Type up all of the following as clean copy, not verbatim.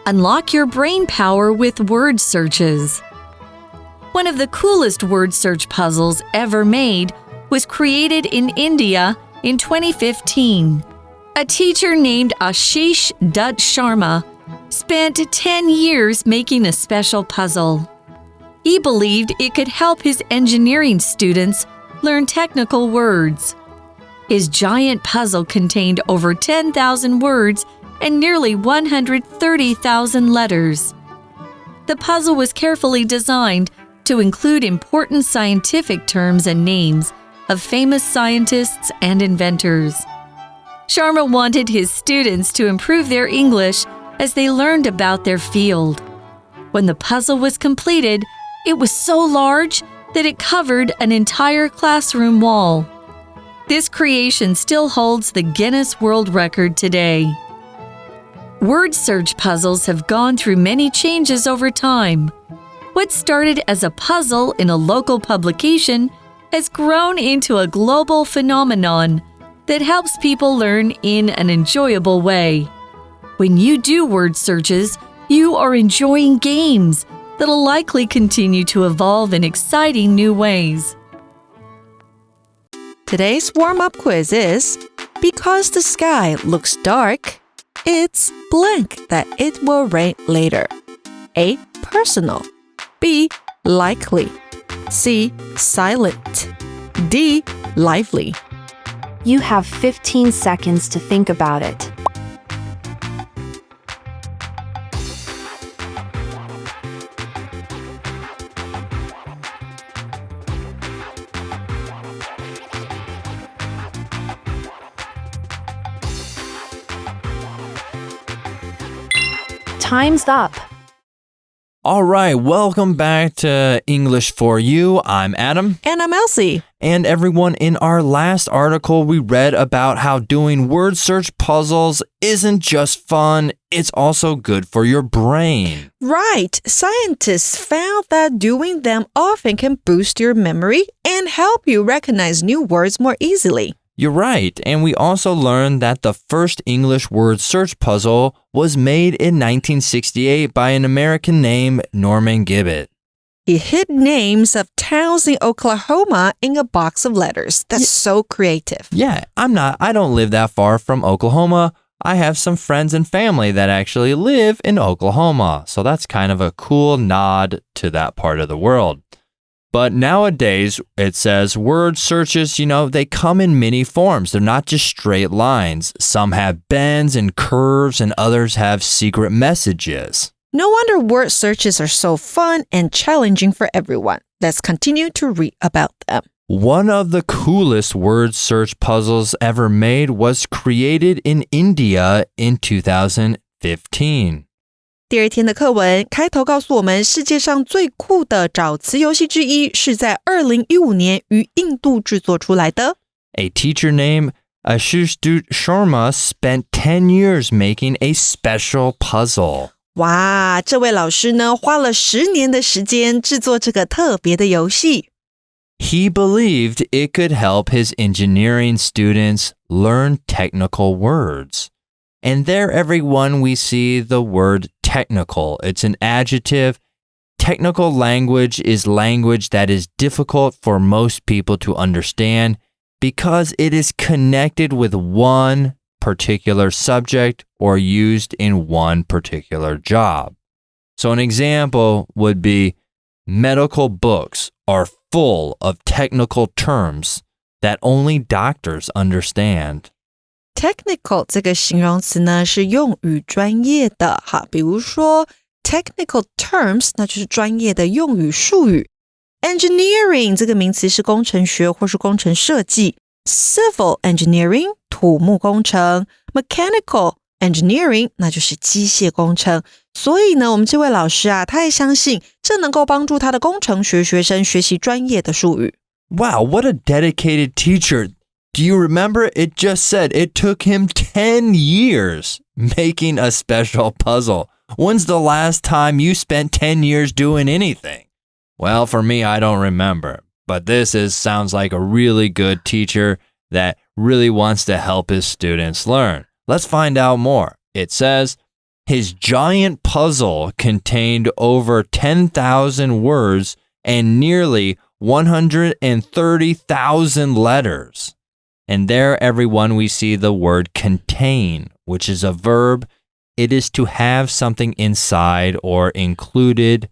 Unlock your brain power with word searches. One of the coolest word search puzzles ever made was created in India in 2015. A teacher named Ashish Dutt Sharma spent 10 years making a special puzzle. He believed it could help his engineering students learn technical words. His giant puzzle contained over 10,000 words and nearly 130,000 letters. The puzzle was carefully designed to include important scientific terms and names of famous scientists and inventors. Sharma wanted his students to improve their English as they learned about their field. When the puzzle was completed, it was so large that it covered an entire classroom wall. This creation still holds the Guinness World Record today. Word search puzzles have gone through many changes over time. What started as a puzzle in a local publication has grown into a global phenomenon that helps people learn in an enjoyable way. When you do word searches, you are enjoying games that'll likely continue to evolve in exciting new ways. Today's warm-up quiz is, because the sky looks dark, it's blank that it will rain later. A. Personal. B. Likely. C. Silent. D. Lively. You have 15 seconds to think about it. Time's up. All right, welcome back to English for You. I'm Adam. And I'm Elsie. And everyone, in our last article, we read about how doing word search puzzles isn't just fun, it's also good for your brain. Right. Scientists found that doing them often can boost your memory and help you recognize new words more easily. You're right, and we also learned that the first English word search puzzle was made in 1968 by an American named Norman Gibbet. He hid names of towns in Oklahoma in a box of letters. That's so creative. Yeah, I don't live that far from Oklahoma. I have some friends and family that actually live in Oklahoma, so that's kind of a cool nod to that part of the world. But nowadays, it says word searches, they come in many forms. They're not just straight lines. Some have bends and curves, and others have secret messages. No wonder word searches are so fun and challenging for everyone. Let's continue to read about them. One of the coolest word search puzzles ever made was created in India in 2015. 第二天的课文开头告诉我们，世界上最酷的找词游戏之一是在2015年于印度制作出来的。A teacher named Ashish Dutt Sharma spent 10 years making a special puzzle. 哇，这位老师呢，花了10年的时间制作这个特别的游戏。He believed it could help his engineering students learn technical words. And there, everyone, we see the word technical. It's an adjective. Technical language is language that is difficult for most people to understand because it is connected with one particular subject or used in one particular job. So an example would be medical books are full of technical terms that only doctors understand. Technical 这个形容词呢是用语专业的，好，比如说 technical terms 那就是专业的用语术语。Engineering 这个名词是工程学或是工程设计。Civil engineering 土木工程。Mechanical engineering 那就是机械工程。所以呢，我们这位老师啊，他也相信这能够帮助他的工程学学生学习专业的术语。Wow, what a dedicated teacher.Do you remember? It just said it took him 10 years making a special puzzle. When's the last time you spent 10 years doing anything? Well, for me, I don't remember. But this sounds like a really good teacher that really wants to help his students learn. Let's find out more. It says, His giant puzzle contained over 10,000 words and nearly 130,000 letters. And there, everyone, we see the word contain, which is a verb. It is to have something inside or include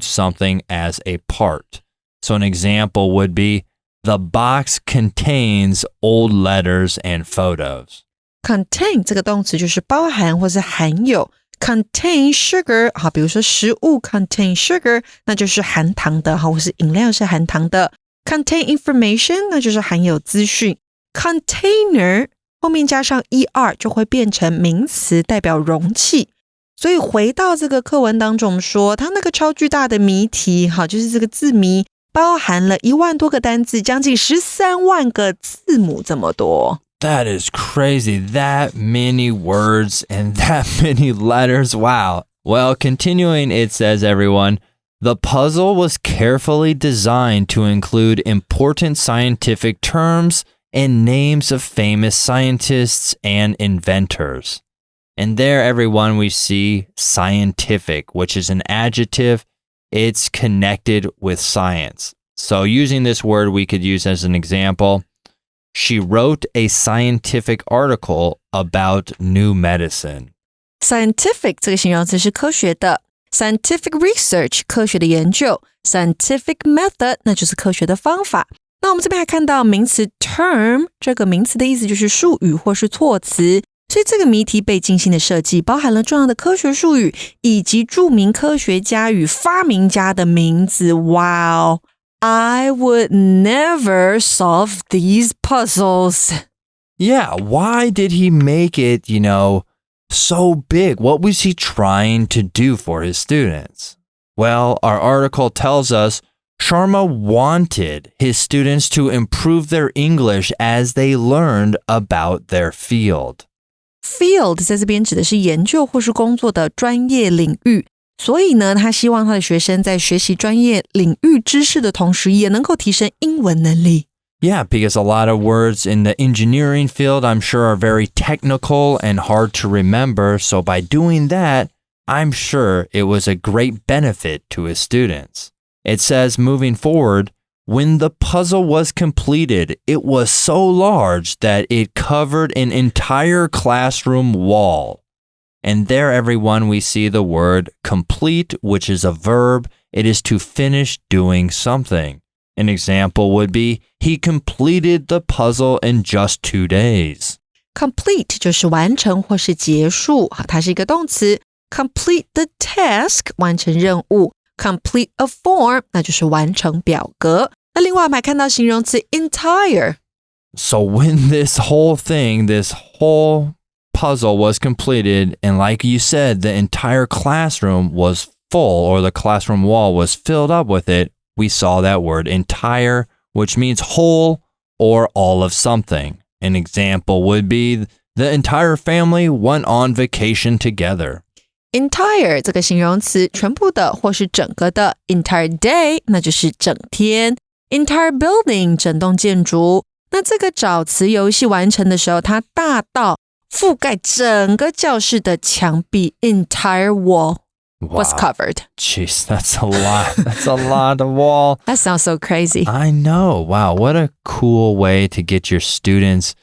something as a part. So an example would be, the box contains old letters and photos. Contain 这个动词就是包含或是含有。Contain sugar 好，比如说食物 contain sugar 那就是含糖的，或是饮料是含糖的。Contain information 那就是含有资讯。Container 后面加上 er 就会变成名词，代表容器。所以回到这个课文当中说，它那个超巨大的谜题，好，就是这个字谜包含了1万多个单字，将近13万个字母这么多。That is crazy. That many words and that many letters. Wow. Well, continuing, it says, everyone, the puzzle was carefully designed to include important scientific terms and names of famous scientists and inventors. And there, everyone, we see scientific, which is an adjective. It's connected with science. So using this word, we could use as an example.She wrote a scientific article about new medicine. Scientific 这个形容词是科学的。Scientific research 科学的研究。Scientific method 那就是科学的方法。那我们这边还看到名词 term 这个名词的意思就是术语或是措辞。所以这个谜题被精心的设计，包含了重要的科学术语以及著名科学家与发明家的名字。Wow! I would never solve these puzzles. Yeah, why did he make it, so big? What was he trying to do for his students? Well, our article tells us Sharma wanted his students to improve their English as they learned about their field. Field 在这边指的是研究或是工作的专业领域。所以呢，他希望他的学生在学习专业领域知识的同时，也能够提升英文能力。Yeah, because a lot of words in the engineering field, I'm sure, are very technical and hard to remember. So by doing that, I'm sure it was a great benefit to his students. It says, moving forward, when the puzzle was completed, it was so large that it covered an entire classroom wall.And there, everyone, we see the word complete, which is a verb. It is to finish doing something. An example would be, he completed the puzzle in just 2 days. Complete 就是完成或是结束，它是一个动词。Complete the task 完成任务。Complete a form 那就是完成表格。那另外我们还看到形容词 entire. So when this whole puzzle was completed, and like you said, the entire classroom was full, or the classroom wall was filled up with it, we saw that word entire, which means whole or all of something. An example would be, the entire family went on vacation together. Entire 这个形容词全部的或是整个的。Entire day 那就是整天。Entire building 整栋建筑。那这个找词游戏完成的时候，它大到覆盖整个教室的墙壁。Entire wall was covered. Jeez, that's a lot. That's a lot of wall. That sounds so crazy. I know. Wow, what a cool way to get your students,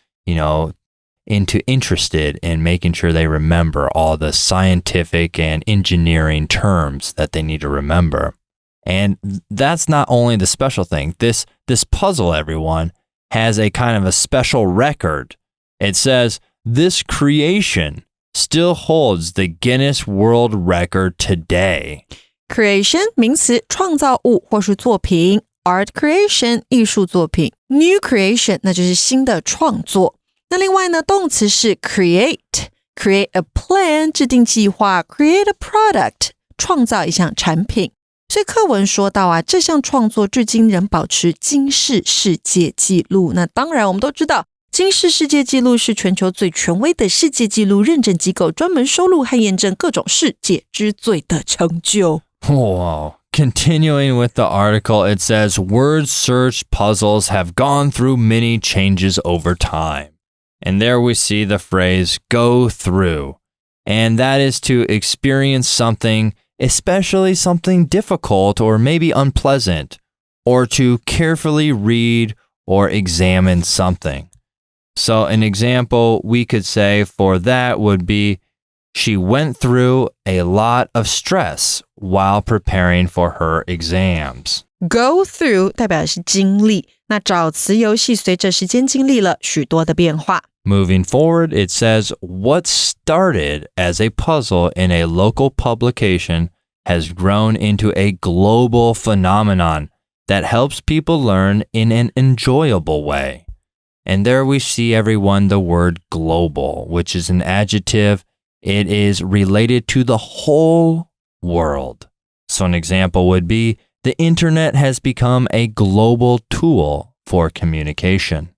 interested in making sure they remember all the scientific and engineering terms that they need to remember. And that's not only the special thing. This puzzle, everyone, has a kind of a special record. It says, this creation still holds the Guinness World Record today. Creation 名词，创造物或是作品。Art creation 艺术作品。New creation 那就是新的创作。那另外呢，动词是 create a plan 制定计划 create a product 创造一项产品。所以课文说到这项创作至今仍保持金氏世界纪录。那当然我们都知道，金氏世界纪录是全球最权威的世界纪录认证机构，专门收录和验证各种世界之最的成就。Wow. Continuing with the article, it says, word search puzzles have gone through many changes over time. And there we see the phrase go through. and that is to experience something, especially something difficult or maybe unpleasant, or to carefully read or examine something. So an example we could say for that would be, she went through a lot of stress while preparing for her exams. Go through 代表的是经历，那找词游戏随着时间经历了许多的变化。Moving forward, it says, what started as a puzzle in a local publication has grown into a global phenomenon that helps people learn in an enjoyable way. And there we see everyone the word global, which is an adjective. It is related to the whole world. So an example would be, the internet has become a global tool for communication.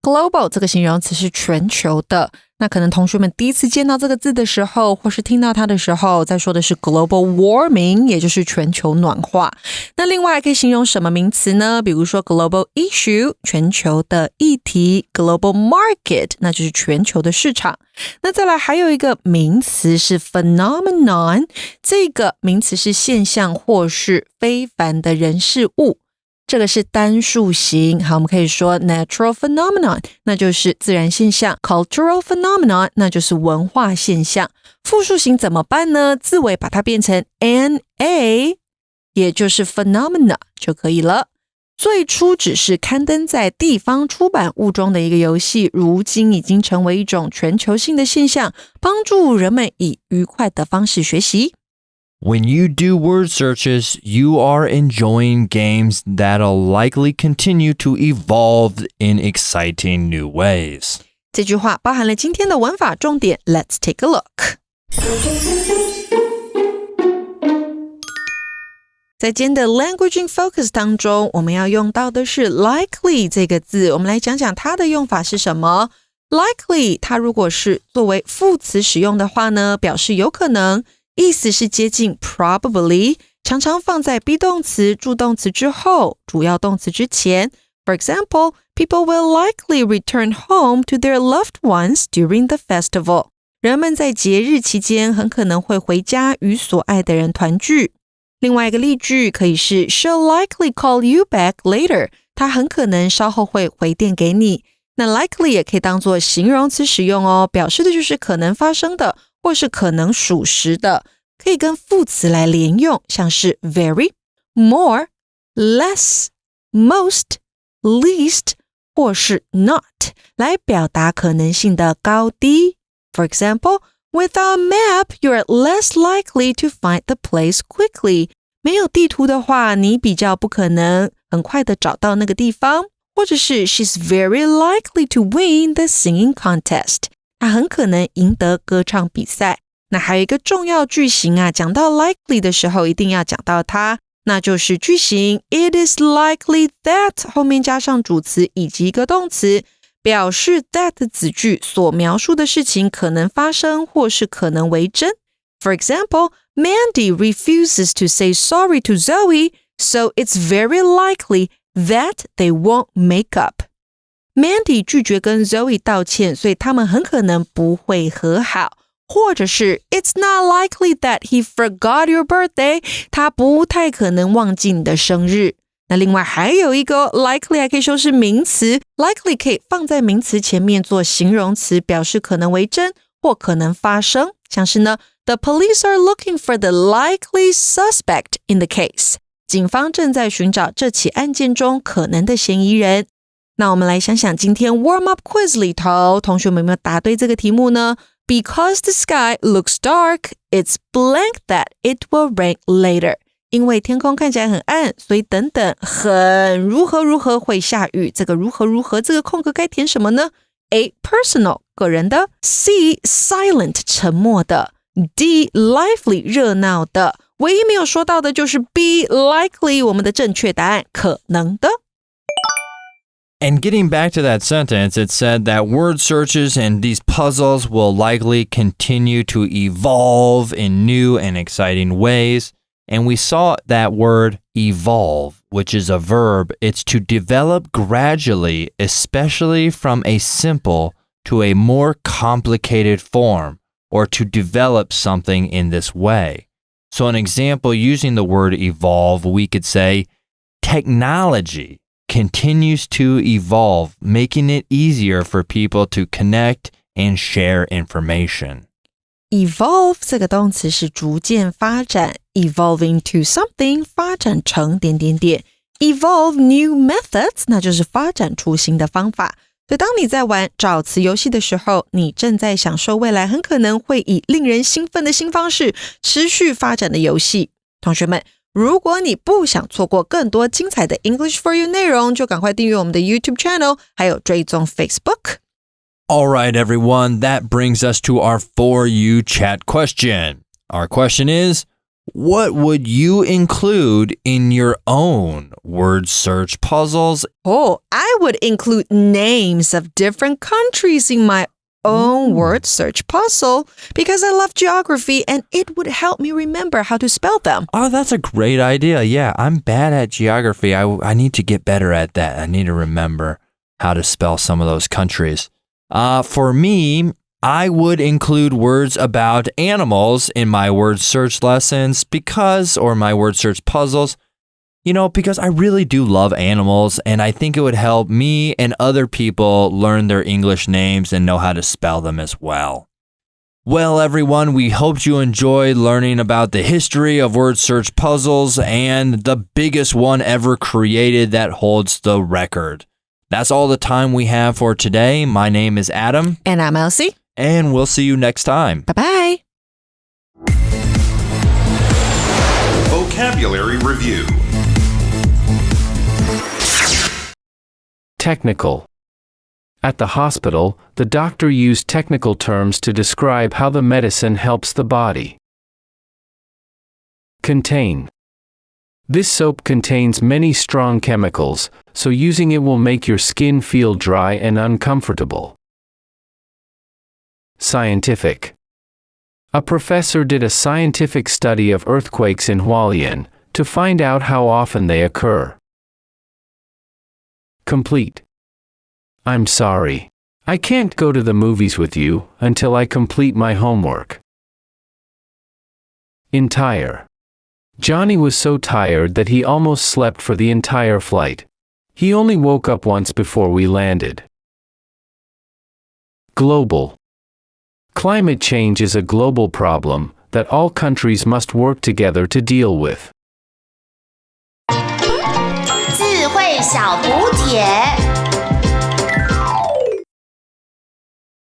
Global 这个形容词是全球的，那可能同学们第一次见到这个字的时候，或是听到它的时候，在说的是 global warming， 也就是全球暖化。那另外还可以形容什么名词呢？比如说 global issue， 全球的议题， global market， 那就是全球的市场。那再来还有一个名词是 phenomenon， 这个名词是现象或是非凡的人事物。这个是单数型，好，我们可以说 natural phenomenon， 那就是自然现象， cultural phenomenon， 那就是文化现象。复数型怎么办呢？字尾把它变成 na， 也就是 phenomena 就可以了。最初只是刊登在地方出版物中的一个游戏，如今已经成为一种全球性的现象，帮助人们以愉快的方式学习。When you do word searches, you are enjoying games that'll likely continue to evolve in exciting new ways. 这句话包含了今天的文法重点 Let's take a look. 在今天的 Language in Focus 当中，我们要用到的是 likely 这个字，我们来讲讲它的用法是什么。Likely 它如果是作为副词使用的话呢，表示有可能，意思是接近 probably， 常常放在 be 动词、助动词之后，主要动词之前。For example, people will likely return home to their loved ones during the festival. 人们在节日期间很可能会回家与所爱的人团聚。另外一个例句可以是 She'll likely call you back later. 她很可能稍后会回电给你。那 likely 也可以当作形容词使用哦，表示的就是可能发生的，或是可能属实的，可以跟副词来连用，像是 very, more, less, most, least 或是 not 来表达可能性的高低。For example, without a map, you're less likely to find the place quickly. 没有地图的话，你比较不可能很快的找到那个地方。或者是 She's very likely to win the singing contest. 她很可能赢得歌唱比赛。那还有一个重要句型啊，讲到 likely 的时候一定要讲到它，那就是句型 It is likely that 后面加上主词以及一个动词，表示 that 子句所描述的事情可能发生或是可能为真。For example, Mandy refuses to say sorry to Zoe, so it's very likely that they won't make up. Mandy 拒绝跟 Zoe 道歉，所以他们很可能不会和好。或者是 It's not likely that he forgot your birthday. 他不太可能忘记你的生日。那另外还有一个 likely 还可以说是名词， likely 可以放在名词前面做形容词，表示可能为真或可能发生。像是呢 The police are looking for the likely suspect in the case. 警方正在寻找这起案件中可能的嫌疑人。那我们来想想今天 warm up quiz 里头，同学们有没有答对这个题目呢？Because the sky looks dark, it's blank that it will rain later. 因为天空看起来很暗，所以等等很如何会下雨。这个如何这个空格该填什么呢？ A. Personal 个人的， C. Silent 沉默的， D. Lively 热闹的。唯一没有说到的就是 B. Likely 我们的正确答案可能的。And getting back to that sentence, it said that word searches and these puzzles will likely continue to evolve in new and exciting ways. And we saw that word evolve, which is a verb. It's to develop gradually, especially from a simple to a more complicated form, or to develop something in this way. So an example using the word evolve, we could say, technology continues to evolve, making it easier for people to connect and share information. Evolve 这个动词是逐渐发展 evolving to something 发展成…… Evolve new methods 那就是发展出新的方法。所以当你在玩找词游戏的时候，你正在享受未来很可能会以令人兴奋的新方式持续发展的游戏。同学们，如果你不想错过更多精彩的 English for You 内容，就赶快订阅我们的 YouTube channel， 还有追踪 Facebook。All right, everyone, that brings us to our For You chat question. Our question is, what would you include in your own word search puzzles? Oh, I would include names of different countries in my own word search puzzle because I love geography and it would help me remember how to spell them. Oh, that's a great idea. Yeah, I'm bad at geography. I need to get better at that. I need to remember how to spell some of those countries. For me, I would include words about animals in my word search lessons or my word search puzzles, because I really do love animals and I think it would help me and other people learn their English names and know how to spell them as well. Well, everyone, we hope you enjoyed learning about the history of word search puzzles and the biggest one ever created that holds the record. That's all the time we have for today. My name is Adam. And I'm Elsie. And we'll see you next time. Bye-bye. Vocabulary Review. Technical. At the hospital, the doctor used technical terms to describe how the medicine helps the body. Contain. This soap contains many strong chemicals, so using it will make your skin feel dry and uncomfortable. Scientific. A professor did a scientific study of earthquakes in Hualien to find out how often they occur. Complete. I'm sorry. I can't go to the movies with you until I complete my homework. Entire. Johnny was so tired that he almost slept for the entire flight. He only woke up once before we landed. Global. Climate change is a global problem that all countries must work together to deal with. 智慧小补帖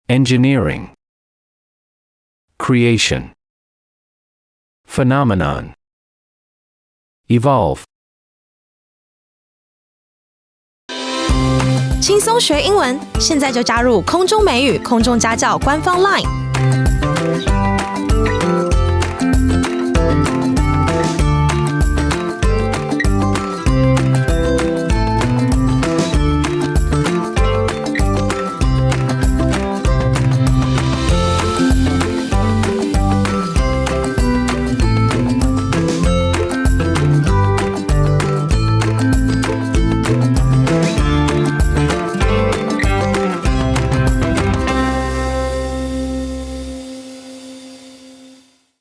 Engineering. Creation. Phenomenon. Evolve. 轻松学英文，现在就加入空中美语空中家教官方 LINE。